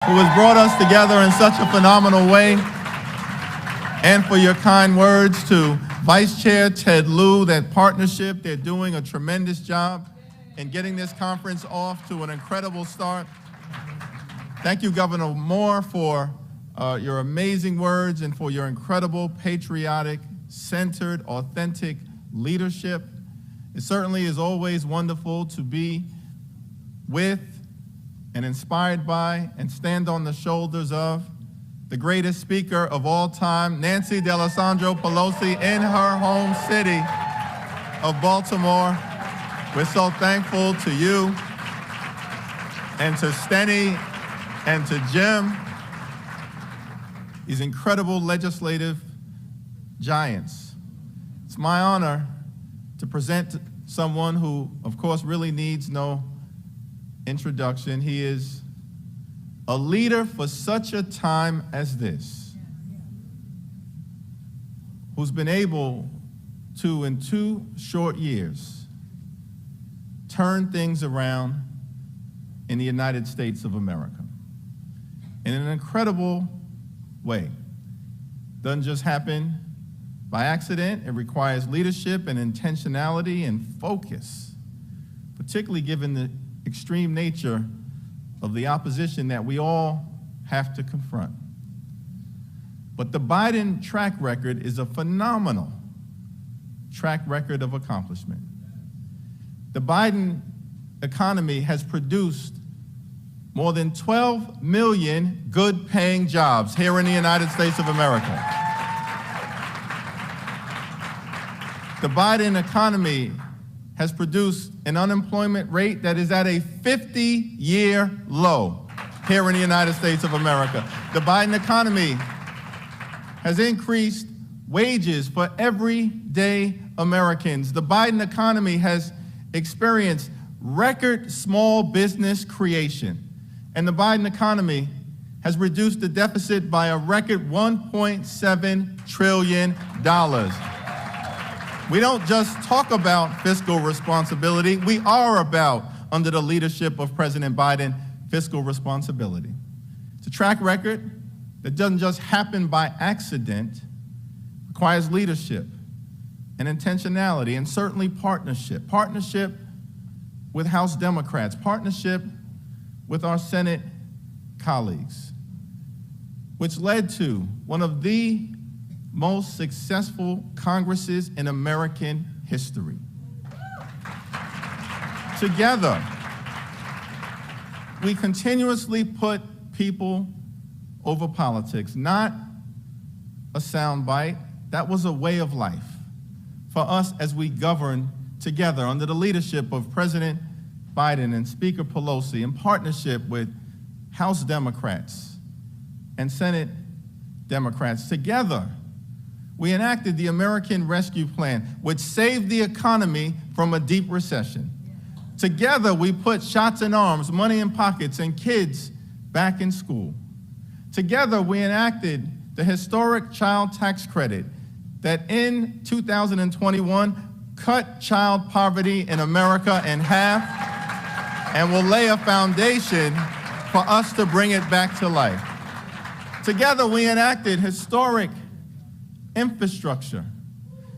who has brought us together in such a phenomenal way, and for your kind words to Vice Chair Ted Lieu. That partnership, they're doing a tremendous job in getting this conference off to an incredible start. Thank you, Governor Moore, for your amazing words and for your incredible, patriotic, centered, authentic leadership. It certainly is always wonderful to be with and inspired by and stand on the shoulders of the greatest speaker of all time, Nancy D'Alessandro Pelosi, in her home city of Baltimore. We're so thankful to you and to Steny and to Jim, these incredible legislative giants. It's my honor to present someone who, of course, really needs no introduction. He is a leader for such a time as this, who's been able to, in 2 short years, turn things around in the United States of America in an incredible way. Doesn't just happen by accident. It requires leadership and intentionality and focus, particularly given the extreme nature of the opposition that we all have to confront. But the Biden track record is a phenomenal track record of accomplishment. The Biden economy has produced more than 12 million good-paying jobs here in the United States of America. The Biden economy has produced an unemployment rate that is at a 50-year low here in the United States of America. The Biden economy has increased wages for everyday Americans. The Biden economy has experienced record small business creation. And the Biden economy has reduced the deficit by a record $1.7 trillion. We don't just talk about fiscal responsibility, we are about, under the leadership of President Biden, fiscal responsibility. It's a track record that doesn't just happen by accident, requires leadership and intentionality, and certainly partnership. Partnership with House Democrats, partnership with our Senate colleagues, which led to one of the most successful Congresses in American history. Together, we continuously put people over politics, not a soundbite. That was a way of life for us as we govern together under the leadership of President Biden and Speaker Pelosi, in partnership with House Democrats and Senate Democrats. Together, we enacted the American Rescue Plan, which saved the economy from a deep recession. Together, we put shots in arms, money in pockets, and kids back in school. Together, we enacted the historic child tax credit that in 2021 cut child poverty in America in half and will lay a foundation for us to bring it back to life. Together, we enacted historic infrastructure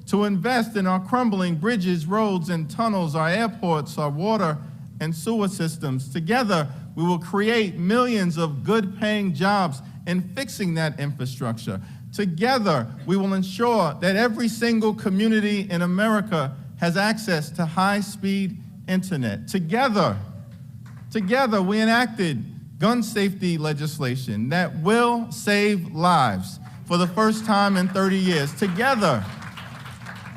to invest in our crumbling bridges, roads, and tunnels, our airports, our water and sewer systems. Together, we will create millions of good-paying jobs in fixing that infrastructure. Together, we will ensure that every single community in America has access to high-speed internet. Together, we enacted gun safety legislation that will save lives for the first time in 30 years. Together,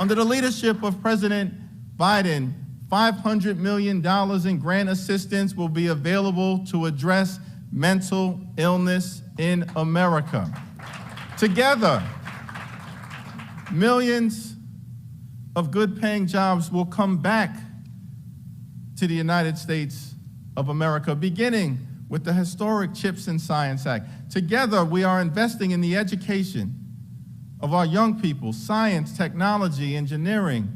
under the leadership of President Biden, $500 million in grant assistance will be available to address mental illness in America. Together, millions of good-paying jobs will come back to the United States of America, beginning with the historic CHIPS and Science Act. Together, we are investing in the education of our young people, science, technology, engineering,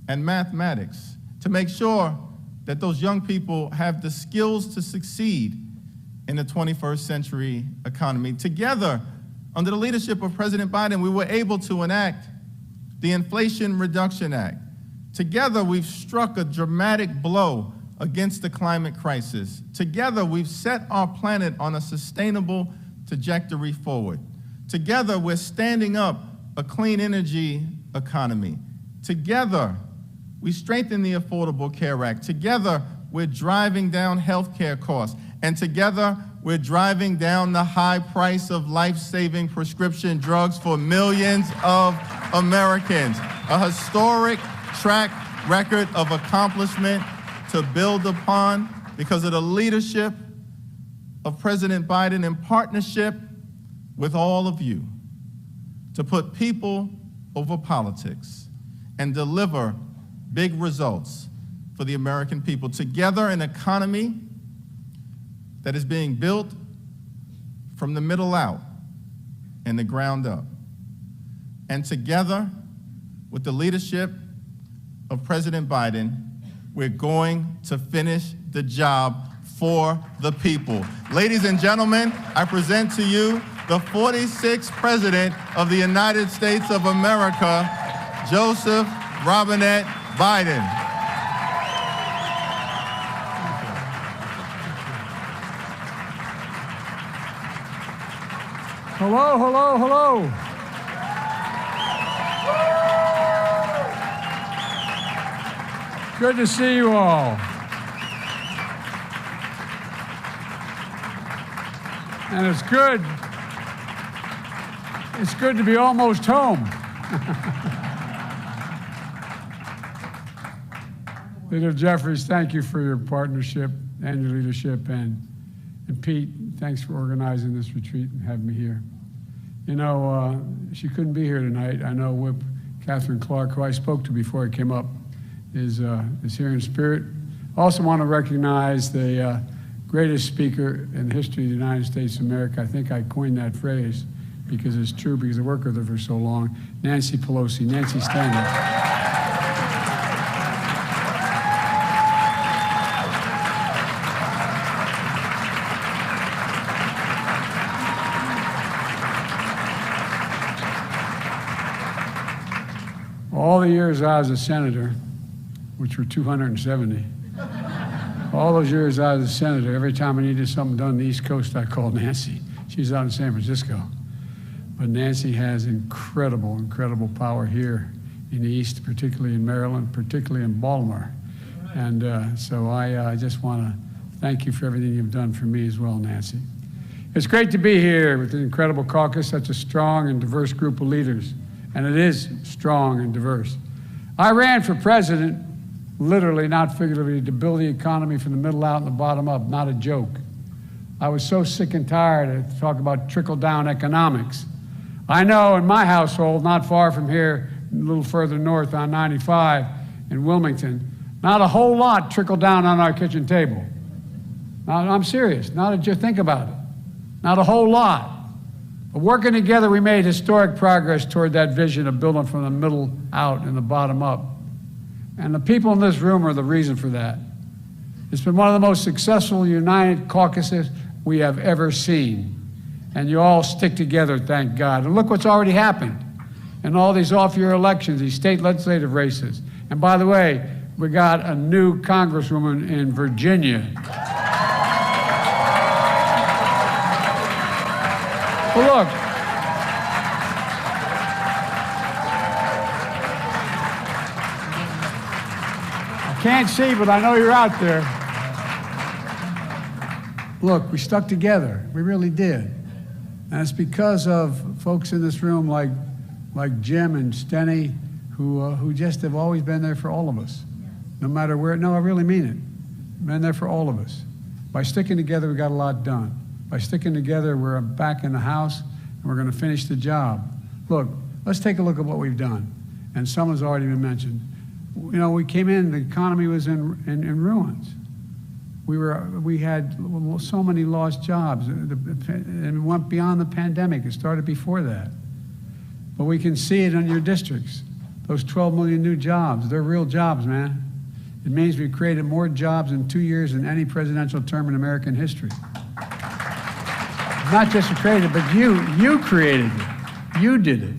and mathematics, to make sure that those young people have the skills to succeed in the 21st century economy. Together, under the leadership of President Biden, we were able to enact the Inflation Reduction Act. Together, we've struck a dramatic blow against the climate crisis. Together, we've set our planet on a sustainable trajectory forward. Together, we're standing up a clean energy economy. Together, we strengthen the Affordable Care Act. Together, we're driving down health care costs. And together, we're driving down the high price of life-saving prescription drugs for millions of Americans. A historic track record of accomplishment to build upon because of the leadership of President Biden in partnership with all of you to put people over politics and deliver big results for the American people. Together, an economy that is being built from the middle out and the ground up. And together, with the leadership of President Biden, we're going to finish the job for the people. Ladies and gentlemen, I present to you the 46th President of the United States of America, Joseph Robinette Biden. Hello, hello, hello. Good to see you all. And it's good to be almost home. Leader Jeffries, thank you for your partnership and your leadership, and Pete, thanks for organizing this retreat and having me here. You know, she couldn't be here tonight. I know Whip Catherine Clark, who I spoke to before I came up, is here in spirit. I also want to recognize the greatest speaker in the history of the United States of America. I think I coined that phrase because it's true, because I worked with her for so long. Nancy Pelosi. Nancy, stand up. All the years I was a senator, which were 270, all those years I was a senator, every time I needed something done on the East Coast, I called Nancy. She's out in San Francisco. But Nancy has incredible, incredible power here in the East, particularly in Maryland, particularly in Baltimore. And so I just want to thank you for everything you've done for me as well, Nancy. It's great to be here with an incredible caucus, such a strong and diverse group of leaders. And it is strong and diverse. I ran for president, literally, not figuratively, to build the economy from the middle out and the bottom up, not a joke. I was so sick and tired to talk about trickle-down economics. I know in my household, not far from here, a little further north on 95 in Wilmington, not a whole lot trickled down on our kitchen table. Now, I'm serious, just think about it. Not a whole lot. But working together, we made historic progress toward that vision of building from the middle out and the bottom up. And the people in this room are the reason for that. It's been one of the most successful united caucuses we have ever seen. And you all stick together, thank God. And look what's already happened in all these off-year elections, these state legislative races. And by the way, we got a new congresswoman in Virginia. Well, look, I can't see, but I know you're out there. Look, we stuck together. We really did. And it's because of folks in this room like Jim and Steny, who just have always been there for all of us, no matter where. No, I really mean it. Been there for all of us. By sticking together, we got a lot done. By sticking together, we're back in the House, and we're going to finish the job. Look, let's take a look at what we've done. And some has already been mentioned. You know, we came in, the economy was in ruins. We had so many lost jobs, and it went beyond the pandemic. It started before that. But we can see it in your districts. Those 12 million new jobs, they're real jobs, man. It means we've created more jobs in 2 years than any presidential term in American history. Not just created, but you created it. You did it.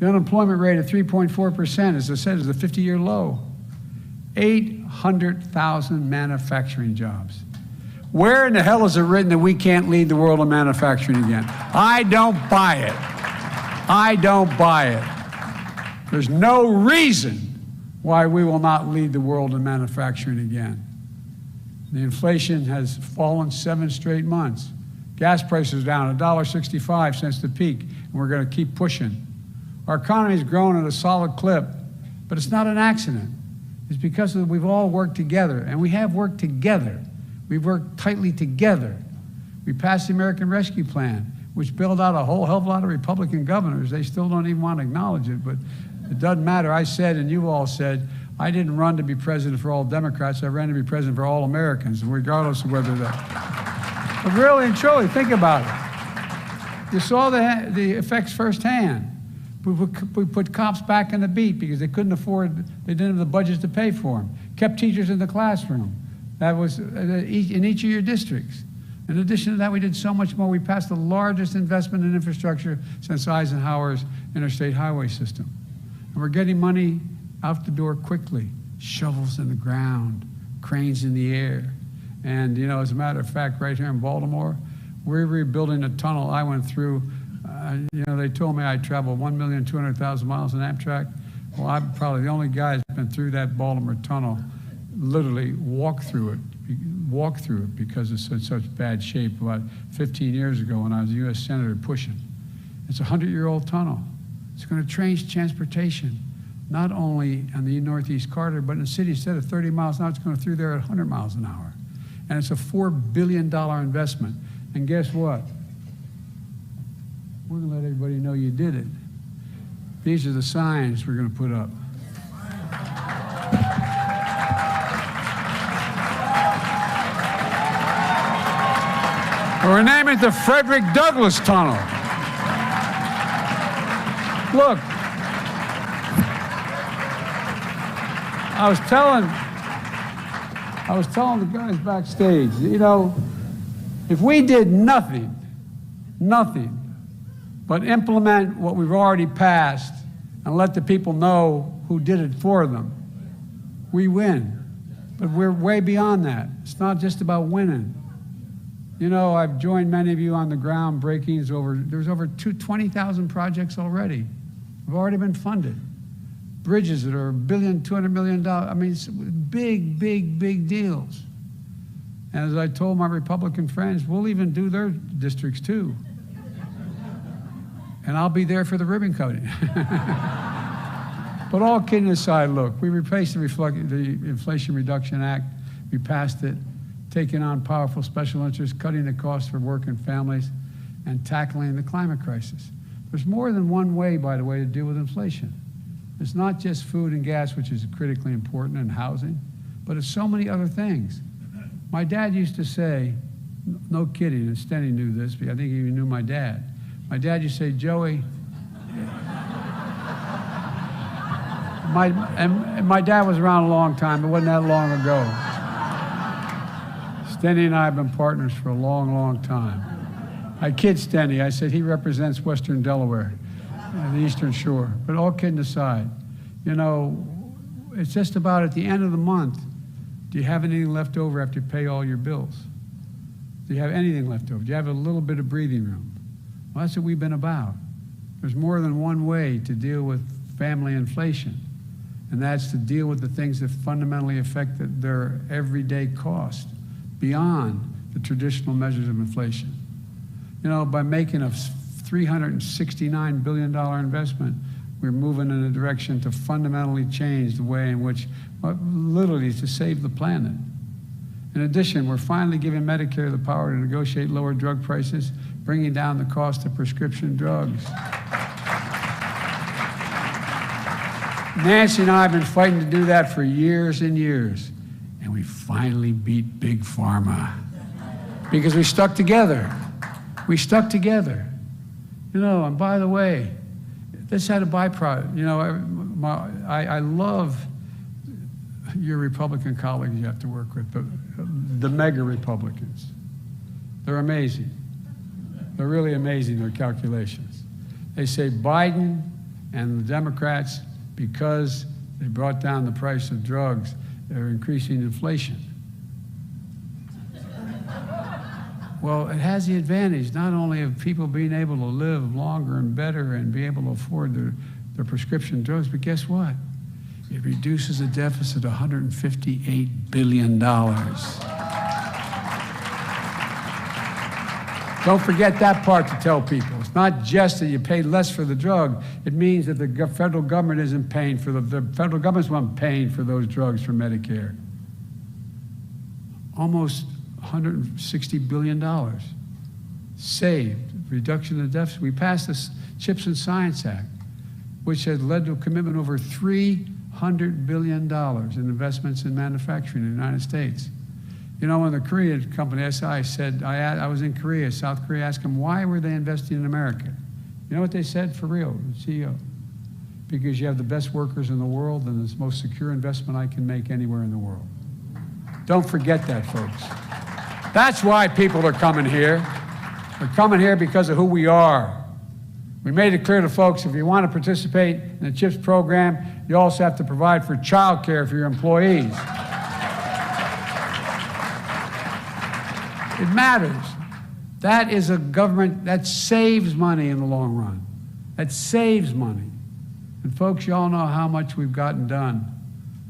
The unemployment rate of 3.4%, as I said, is a 50-year low. 800,000 manufacturing jobs. Where in the hell is it written that we can't lead the world in manufacturing again? I don't buy it. I don't buy it. There's no reason why we will not lead the world in manufacturing again. The inflation has fallen 7 straight months. Gas prices down $1.65 since the peak, and we're going to keep pushing. Our economy has grown at a solid clip, but it's not an accident. It's because we've all worked together, and we have worked together. We've worked tightly together. We passed the American Rescue Plan, which bailed out a whole hell of a lot of Republican governors. They still don't even want to acknowledge it, but it doesn't matter. I said, and you all said, I didn't run to be president for all Democrats. I ran to be president for all Americans, regardless of whether that. But really and truly, think about it. You saw the effects firsthand. We put cops back on the beat because they couldn't afford, they didn't have the budgets to pay for them. Kept teachers in the classroom. That was in each of your districts. In addition to that, we did so much more. We passed the largest investment in infrastructure since Eisenhower's interstate highway system. And we're getting money out the door quickly. Shovels in the ground, cranes in the air. And, you know, as a matter of fact, right here in Baltimore, we're rebuilding a tunnel I went through. You know, they told me I traveled 1,200,000 miles in Amtrak. Well, I'm probably the only guy that's been through that Baltimore tunnel, literally walked through it because it's in such bad shape about 15 years ago when I was a U.S. Senator pushing. It's a 100-year-old tunnel. It's going to change transportation, not only on the Northeast Corridor, but in the city, instead of 30 miles an hour, it's going through there at 100 miles an hour. And it's a $4 billion investment. And guess what? We're going to let everybody know you did it. These are the signs we're going to put up. We're naming it the Frederick Douglass Tunnel. Look, I was telling the guys backstage, you know, if we did nothing but implement what we've already passed and let the people know who did it for them, we win. But we're way beyond that. It's not just about winning. You know, I've joined many of you on the groundbreakings. There's over 20,000 projects already. Have already been funded. Bridges that are $1 billion, $200 million. I mean, it's big deals. And as I told my Republican friends, we'll even do their districts too. And I'll be there for the ribbon cutting. But all kidding aside, look, we replaced the Inflation Reduction Act. We passed it, taking on powerful special interests, cutting the costs for working families, and tackling the climate crisis. There's more than one way, by the way, to deal with inflation. It's not just food and gas, which is critically important, and housing, but it's so many other things. My dad used to say, no kidding, and Stenny knew this, because I think he even knew my dad. My dad used to say, Joey, my dad was around a long time, it wasn't that long ago. Stenny and I have been partners for a long time. I kid Stenny, I said he represents Western Delaware, the Eastern Shore. But all kidding aside, you know, it's just about at the end of the month, do you have anything left over after you pay all your bills? Do you have anything left over? Do you have a little bit of breathing room? Well, that's what we've been about. There's more than one way to deal with family inflation, and that's to deal with the things that fundamentally affect their everyday cost beyond the traditional measures of inflation. You know, by making a $369 billion investment, we're moving in a direction to fundamentally change the way in which, literally, to save the planet. In addition, we're finally giving Medicare the power to negotiate lower drug prices, bringing down the cost of prescription drugs. Nancy and I have been fighting to do that for years and years, and we finally beat Big Pharma because we stuck together. We stuck together. You know, and by the way, this had a byproduct. You know, I love your Republican colleagues you have to work with, the mega Republicans. They're amazing. They're really amazing, their calculations. They say Biden and the Democrats, because they brought down the price of drugs, they're increasing inflation. Well, it has the advantage not only of people being able to live longer and better and be able to afford their prescription drugs, but guess what? It reduces the deficit $158 billion. Don't forget that part to tell people. It's not just that you pay less for the drug. It means that the federal government isn't paying for the federal government's one paying for those drugs for Medicare. Almost $160 billion saved, reduction of the deficit. We passed the CHIPS and Science Act, which has led to a commitment over $300 billion in investments in manufacturing in the United States. You know, when the Korean company SI said, I was in Korea, South Korea, asked them why were they investing in America? You know what they said for real, the CEO? Because you have the best workers in the world and it's the most secure investment I can make anywhere in the world. Don't forget that, folks. That's why people are coming here. They're coming here because of who we are. We made it clear to folks, if you want to participate in the CHIPS program, you also have to provide for child care for your employees. It matters. That is a government that saves money in the long run. That saves money. And folks, you all know how much we've gotten done,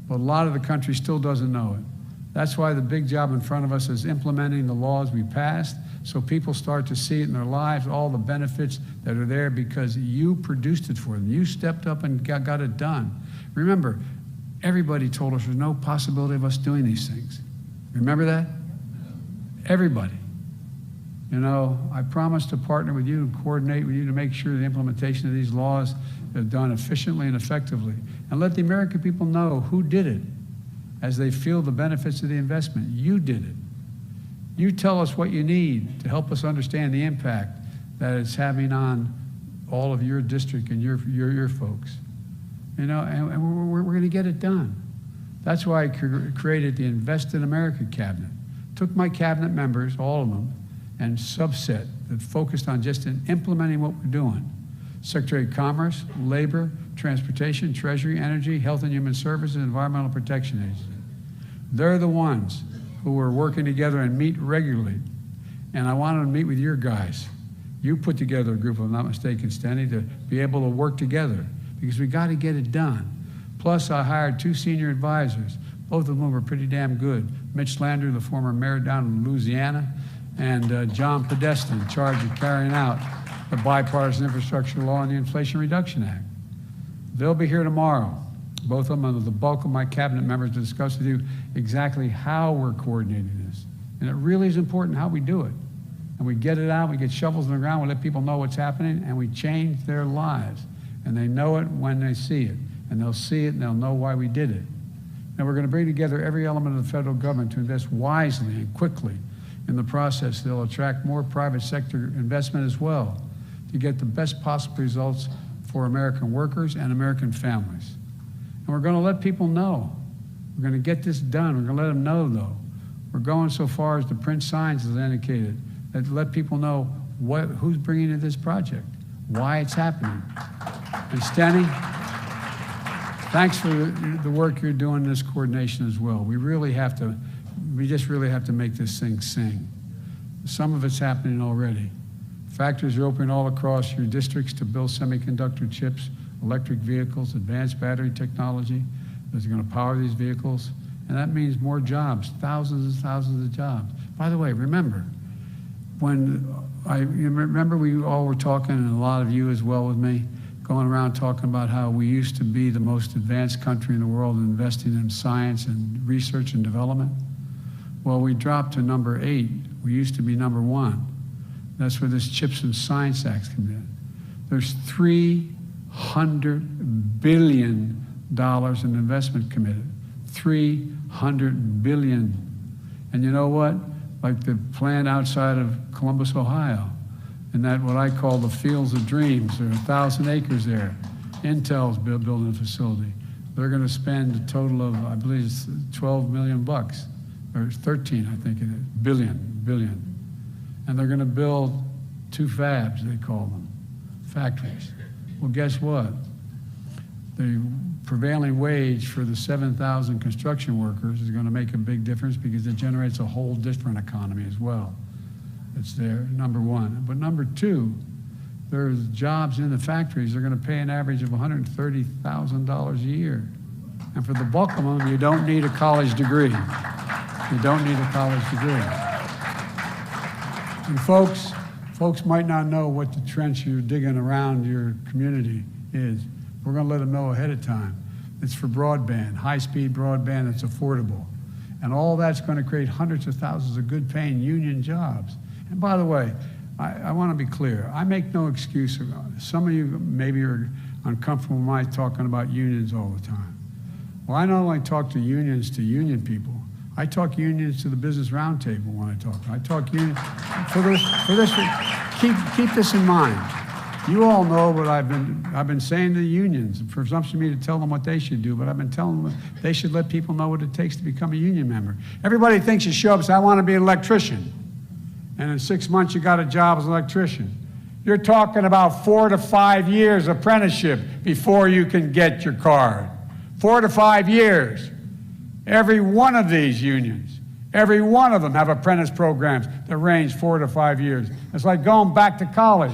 but a lot of the country still doesn't know it. That's why the big job in front of us is implementing the laws we passed so people start to see it in their lives, all the benefits that are there because you produced it for them. You stepped up and got it done. Remember, everybody told us there's no possibility of us doing these things. Remember that? Everybody. You know, I promised to partner with you and coordinate with you to make sure the implementation of these laws is done efficiently and effectively. And let the American people know who did it as they feel the benefits of the investment. You did it. You tell us what you need to help us understand the impact that it's having on all of your district and your folks. You know, and we're going to get it done. That's why I created the Invest in America cabinet. Took my cabinet members, all of them, and subset that focused on just implementing what we're doing. Secretary of Commerce, Labor, Transportation, Treasury, Energy, Health and Human Services, and Environmental Protection Agency. They're the ones who are working together and meet regularly. And I wanted to meet with your guys. You put together a group, if I'm not mistaken, Stenny, to be able to work together because we got to get it done. Plus, I hired 2 senior advisors. Both of them were pretty damn good. Mitch Lander, the former mayor down in Louisiana, and John Podesta, in charge of carrying out the bipartisan infrastructure law and the Inflation Reduction Act. They'll be here tomorrow. Both of them are the bulk of my cabinet members to discuss with you exactly how we're coordinating this. And it really is important how we do it. And we get it out, we get shovels in the ground, we let people know what's happening, and we change their lives. And they know it when they see it. And they'll see it and they'll know why we did it. And we're going to bring together every element of the federal government to invest wisely and quickly. In the process, they'll attract more private sector investment as well to get the best possible results for American workers and American families. And we're going to let people know. We're going to get this done. We're going to let them know, though. We're going so far as to print signs, as indicated, that let people know who's bringing in this project, why it's happening. And Stenny, thanks for the work you're doing in this coordination as well. We just really have to make this thing sing. Some of it's happening already. Factories are opening all across your districts to build semiconductor chips, electric vehicles, advanced battery technology that's going to power these vehicles. And that means more jobs, thousands and thousands of jobs. By the way, remember, remember we all were talking, and a lot of you as well with me, going around talking about how we used to be the most advanced country in the world investing in science and research and development. Well, we dropped to number 8. We used to be number 1. That's where this CHIPS and Science Act comes in. There's $300 billion in investment committed. $300 billion. And you know what? Like the plant outside of Columbus, Ohio, and that what I call the Fields of Dreams. There are 1,000 acres there. Intel's building a facility. They're going to spend a total of, I believe, it's $12 million bucks, or 13, I think it is, billion. And they're going to build two fabs, they call them, factories. Well, guess what? The prevailing wage for the 7,000 construction workers is going to make a big difference because it generates a whole different economy as well. It's there, number one. But number two, there's jobs in the factories. They're going to pay an average of $130,000 a year. And for the bulk of them, you don't need a college degree. You don't need a college degree. And folks might not know what the trench you're digging around your community is. We're going to let them know ahead of time. It's for broadband, high-speed broadband that's affordable. And all that's going to create hundreds of thousands of good-paying union jobs. And by the way, I want to be clear. I make no excuse. Some of you maybe are uncomfortable with my talking about unions all the time. Well, I not only talk to union people, I talk unions to the Business Roundtable when I talk. I talk unions keep this in mind. You all know what I've been saying to the unions. It's presumption of me to tell them what they should do, but I've been telling them they should let people know what it takes to become a union member. Everybody thinks you show up and say, I want to be an electrician. And in 6 months, you got a job as an electrician. You're talking about 4 to 5 years apprenticeship before you can get your card. 4 to 5 years. Every one of these unions, every one of them have apprentice programs that range 4 to 5 years. It's like going back to college.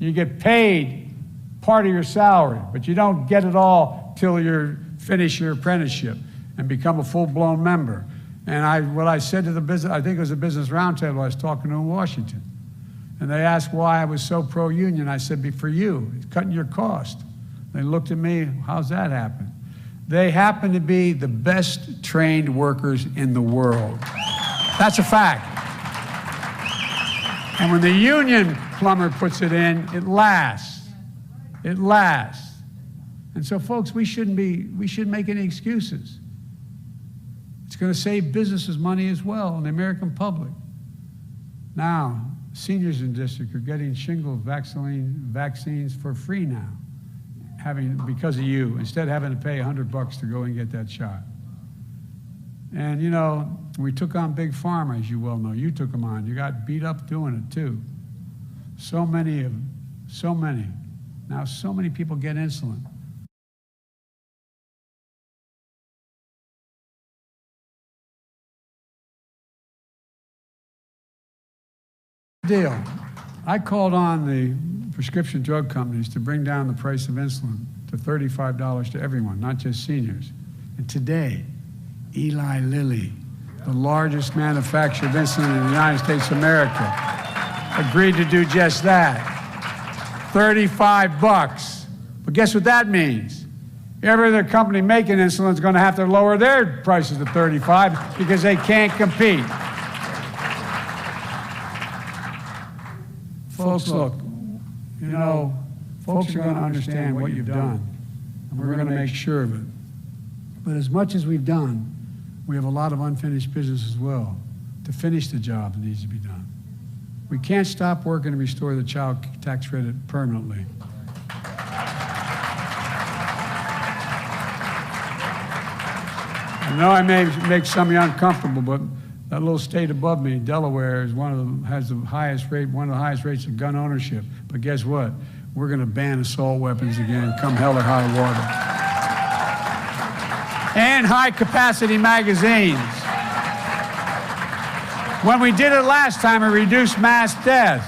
You get paid part of your salary, but you don't get it all till you finish your apprenticeship and become a full-blown member. And what I said to the business, I think it was a Business Roundtable I was talking to in Washington, and they asked why I was so pro-union. I said, for you, it's cutting your cost. They looked at me, how's that happen? They happen to be the best trained workers in the world. That's a fact. And when the union plumber puts it in, it lasts. It lasts. And so, folks, we shouldn't make any excuses. It's going to save businesses money as well and the American public. Now, seniors in the district are getting shingles vaccines for free now, because of you, instead of having to pay $100 to go and get that shot. And you know, we took on Big Pharma, as you well know. You took them on. You got beat up doing it too. So many. Now so many people get insulin. Deal. I called on the prescription drug companies to bring down the price of insulin to $35 to everyone, not just seniors. And today, Eli Lilly, the largest manufacturer of insulin in the United States of America, agreed to do just that. $35. But guess what that means? Every other company making insulin is going to have to lower their prices to $35 because they can't compete. Folks, look, you know, folks are going to understand what you've done, and we're going to make sure of it. But as much as we've done, we have a lot of unfinished business as well to finish the job that needs to be done. We can't stop working to restore the child tax credit permanently. I know I may make some of you uncomfortable, but that little state above me, Delaware, is one of the highest rates of gun ownership. But guess what? We're going to ban assault weapons again, come hell or high water. And high-capacity magazines. When we did it last time, it reduced mass death.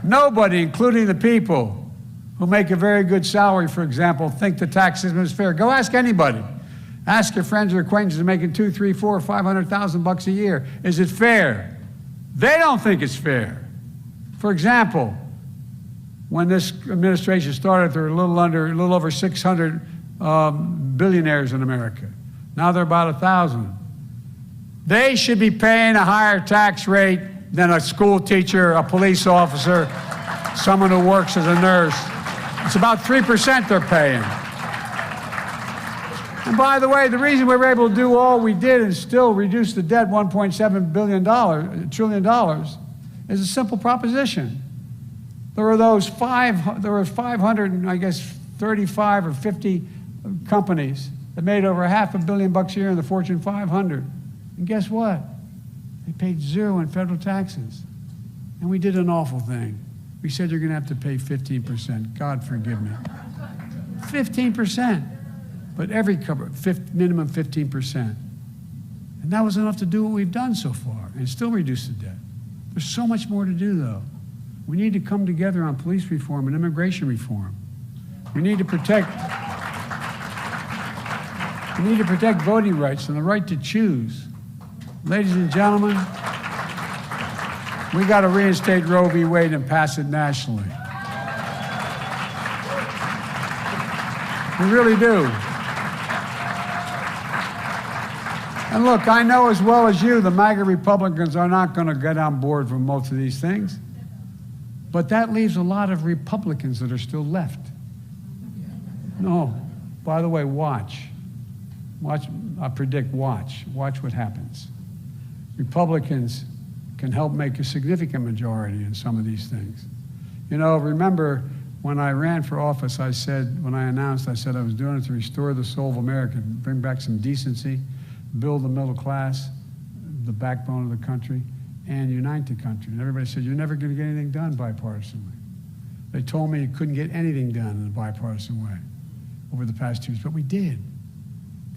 Nobody, including the people who make a very good salary, for example, think the tax system is fair. Go ask anybody. Ask your friends or acquaintances making $200,000, $300,000, $400,000, $500,000 a year. Is it fair? They don't think it's fair. For example, when this administration started, there were a little over 600 billionaires in America. Now they're about 1,000. They should be paying a higher tax rate than a school teacher, a police officer, someone who works as a nurse. It's about 3% they're paying. And by the way, the reason we were able to do all we did and still reduce the debt $1.7 trillion is a simple proposition. There were 535 or 50 companies that made over $500 million a year in the Fortune 500. And guess what? They paid zero in federal taxes. And we did an awful thing. We said you're going to have to pay 15%. God forgive me. 15%. But every cover, minimum 15%. And that was enough to do what we've done so far and still reduce the debt. There's so much more to do, though. We need to come together on police reform and immigration reform. We need to protect voting rights and the right to choose. Ladies and gentlemen, we got to reinstate Roe v. Wade and pass it nationally. We really do. And look, I know as well as you, the MAGA Republicans are not going to get on board for most of these things. But that leaves a lot of Republicans that are still left. No, by the way, watch. I predict, watch what happens. Republicans can help make a significant majority in some of these things. You know, remember when I ran for office, I said, when I announced, I said I was doing it to restore the soul of America, bring back some decency, build the middle class, the backbone of the country, and unite the country. And everybody said, you're never going to get anything done bipartisanly. They told me you couldn't get anything done in a bipartisan way over the past 2 years, but we did.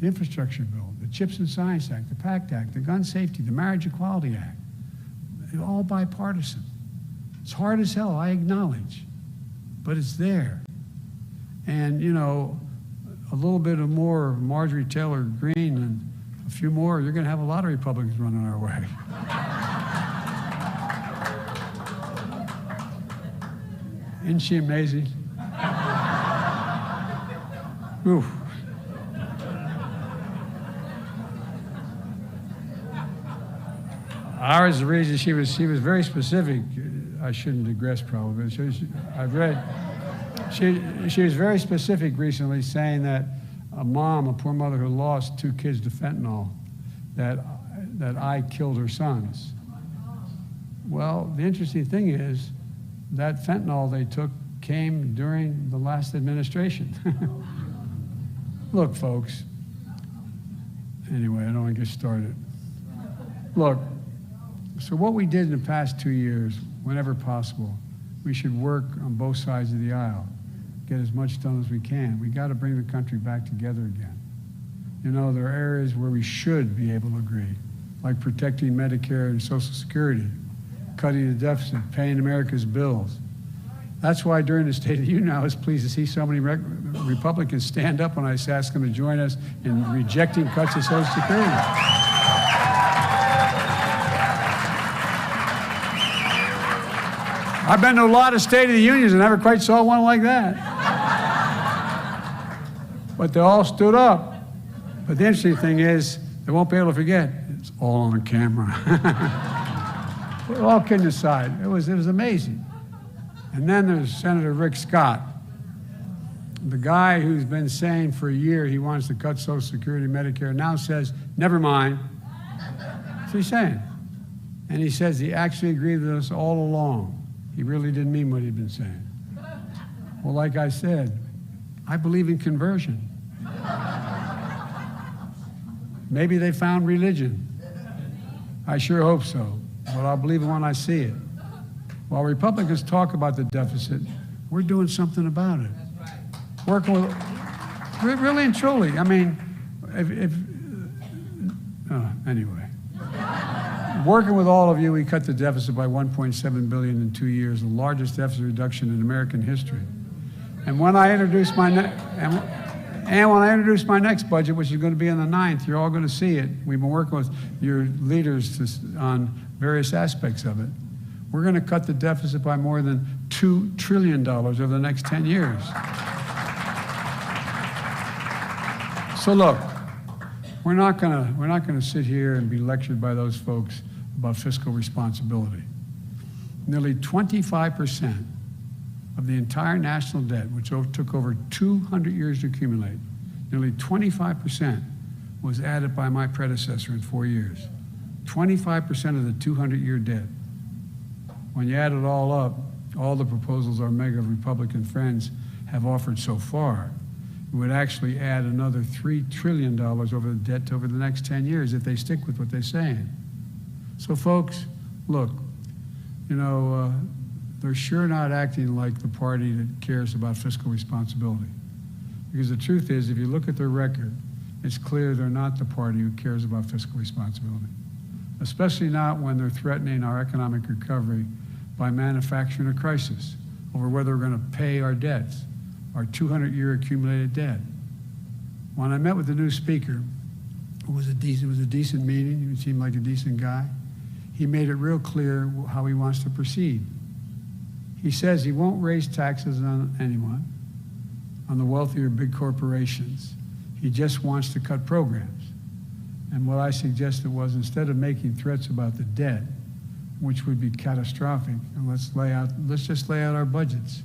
The infrastructure bill, the CHIPS and Science Act, the PACT Act, the Gun Safety, the Marriage Equality Act, they're all bipartisan. It's hard as hell, I acknowledge, but it's there. And, you know, a little bit of more Marjorie Taylor Greene and a few more, you're going to have a lot of Republicans running our way. Isn't she amazing? Oof. Ours, the reason she was very specific. I shouldn't digress probably, but I've read. She was very specific recently, saying that a mom, a poor mother who lost 2 kids to fentanyl, that I killed her sons. Well, the interesting thing is that fentanyl they took came during the last administration. Look, folks. Anyway, I don't want to get started. Look, so what we did in the past 2 years, whenever possible, we should work on both sides of the aisle, get as much done as we can. We got to bring the country back together again. You know, there are areas where we should be able to agree, like protecting Medicare and Social Security, cutting the deficit, paying America's bills. That's why during the State of the Union, I was pleased to see so many Republicans stand up when I asked them to join us in rejecting cuts to Social Security. I've been to a lot of State of the Unions and never quite saw one like that. But they all stood up. But the interesting thing is, they won't be able to forget, it's all on camera. All kidding aside, it was amazing. And then there's Senator Rick Scott, the guy who's been saying for a year he wants to cut Social Security, Medicare, now says, never mind. That's what he's saying. And he says he actually agreed with us all along. He really didn't mean what he'd been saying. Well, like I said, I believe in conversion. Maybe they found religion. I sure hope so, but I'll believe it when I see it. While Republicans talk about the deficit, we're doing something about it. Working with, really and truly, I mean, anyway. Working with all of you, we cut the deficit by $1.7 billion in 2 years, the largest deficit reduction in American history. And when I introduce my next budget, which is going to be on the 9th, you're all going to see it. We've been working with your leaders on various aspects of it. We're going to cut the deficit by more than $2 trillion over the next 10 years. So look, we're not going to sit here and be lectured by those folks about fiscal responsibility. Nearly 25% of the entire national debt, which took over 200 years to accumulate, nearly 25% was added by my predecessor in 4 years. 25% of the 200-year debt. When you add it all up, all the proposals our mega Republican friends have offered so far, it would actually add another $3 trillion over the debt over the next 10 years if they stick with what they're saying. So folks, look, they're sure not acting like the party that cares about fiscal responsibility. Because the truth is, if you look at their record, it's clear they're not the party who cares about fiscal responsibility, especially not when they're threatening our economic recovery by manufacturing a crisis over whether we're going to pay our debts, our 200-year accumulated debt. When I met with the new speaker, it was a decent meeting. He seemed like a decent guy. He made it real clear how he wants to proceed. He says he won't raise taxes on anyone, on the wealthy or big corporations. He just wants to cut programs. And what I suggested was, instead of making threats about the debt, which would be catastrophic, and let's just lay out our budgets.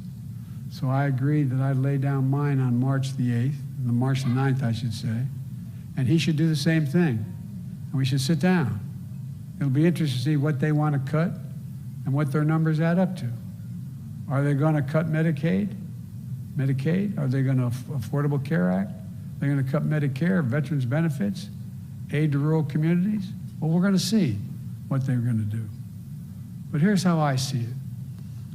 So I agreed that I'd lay down mine on March the 8th, March the 9th, I should say, and he should do the same thing. And we should sit down. It'll be interesting to see what they want to cut and what their numbers add up to. Are they going to cut Medicaid? Are they going to Affordable Care Act? Are they going to cut Medicare, veterans benefits, aid to rural communities? Well, we're going to see what they're going to do. But here's how I see it.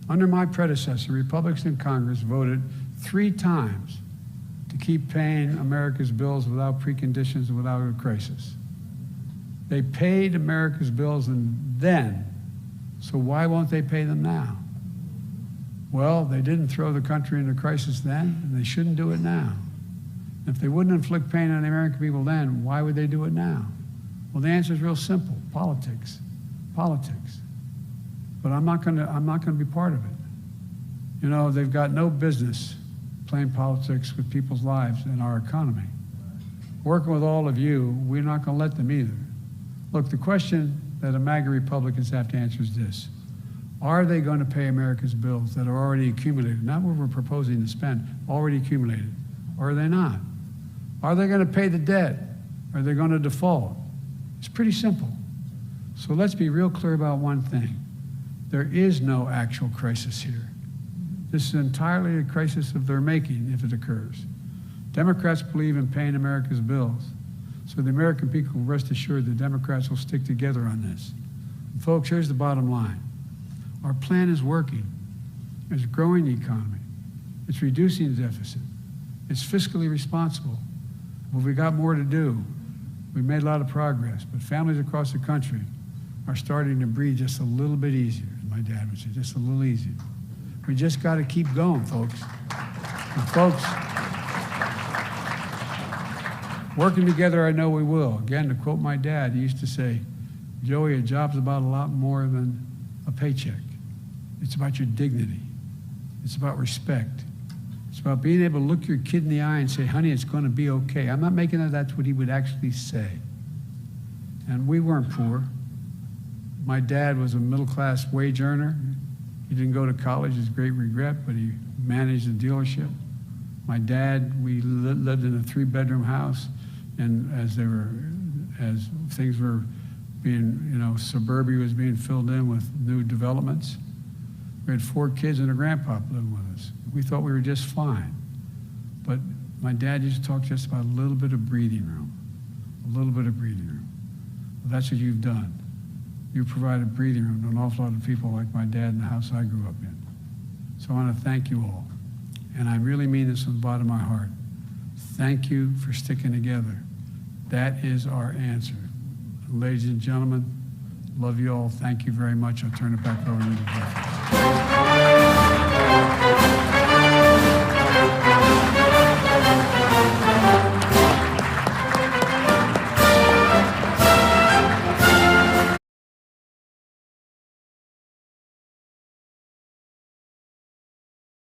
Under my predecessor, Republicans in Congress voted 3 times to keep paying America's bills without preconditions and without a crisis. They paid America's bills and then, so why won't they pay them now? Well, they didn't throw the country into crisis then, and they shouldn't do it now. If they wouldn't inflict pain on the American people then, why would they do it now? Well, the answer is real simple: politics. But I'm not going to be part of it. They've got no business playing politics with people's lives and our economy. Working with all of you, we're not going to let them either. Look, the question that the MAGA Republicans have to answer is this: are they going to pay America's bills that are already accumulated? Not what we're proposing to spend, already accumulated. Or are they not? Are they going to pay the debt? Are they going to default? It's pretty simple. So let's be real clear about one thing. There is no actual crisis here. This is entirely a crisis of their making if it occurs. Democrats believe in paying America's bills. So the American people can rest assured the Democrats will stick together on this. And folks, here's the bottom line. Our plan is working. It's growing the economy. It's reducing the deficit. It's fiscally responsible. But we got more to do. We've made a lot of progress, but families across the country are starting to breathe just a little bit easier, as my dad would say, just a little easier. We just got to keep going, folks. And folks, working together, I know we will. Again, to quote my dad, he used to say, Joey, a job's about a lot more than a paycheck. It's about your dignity. It's about respect. It's about being able to look your kid in the eye and say, honey, it's going to be okay. I'm not making that that's what he would actually say. And we weren't poor. My dad was a middle-class wage earner. He didn't go to college, his great regret, but he managed a dealership. My dad, we lived in a 3-bedroom house, and as things were being, suburbia was being filled in with new developments, we had 4 kids and a grandpa living with us. We thought we were just fine. But my dad used to talk just about a little bit of breathing room, Well, that's what you've done. You provided breathing room to an awful lot of people like my dad in the house I grew up in. So I want to thank you all. And I really mean this from the bottom of my heart. Thank you for sticking together. That is our answer. Ladies and gentlemen, love you all. Thank you very much. I'll turn it back over to you.